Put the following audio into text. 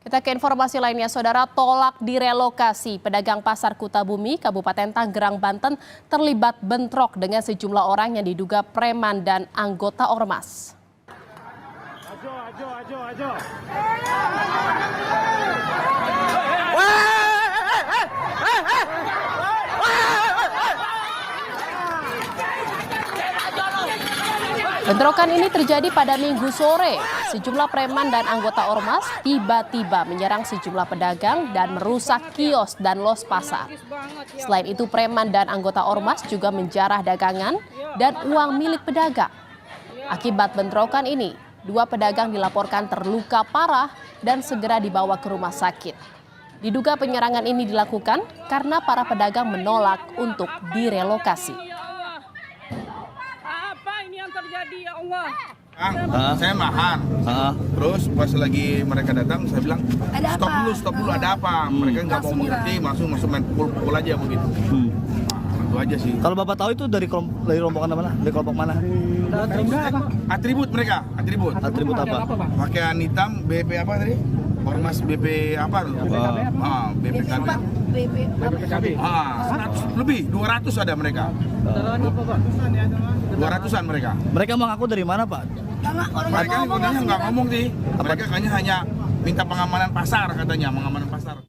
Kita ke informasi lainnya, Saudara. Tolak direlokasi. Pedagang Pasar Kutabumi, Kabupaten Tanggerang, Banten terlibat bentrok dengan sejumlah orang yang diduga preman dan anggota ormas. Bentrokan ini terjadi pada Minggu sore. Sejumlah preman dan anggota ormas tiba-tiba menyerang sejumlah pedagang dan merusak kios dan los pasar. Selain itu, preman dan anggota ormas juga menjarah dagangan dan uang milik pedagang. Akibat bentrokan ini, 2 pedagang dilaporkan terluka parah dan segera dibawa ke rumah sakit. Diduga penyerangan ini dilakukan karena para pedagang menolak untuk direlokasi. Terjadi ya Allah. Saya makan. Terus pas lagi mereka datang, saya bilang stop dulu ada apa? Mereka nggak mau mengerti, langsung main pukul aja begitu. Itu aja sih. Kalau Bapak tahu itu dari rombongan mana? Dari kelompok mana? Atribut mereka, atribut. Atribut apa? Pakaian hitam, BP apa tadi? Ormas BP apa? BPKB. BPKB. 100 lebih, 200 ada mereka. 200-an mereka. Mereka mengaku dari mana, Pak? Mereka sebenarnya nggak ngomong sih. Mereka hanya minta pengamanan pasar katanya, pengamanan pasar.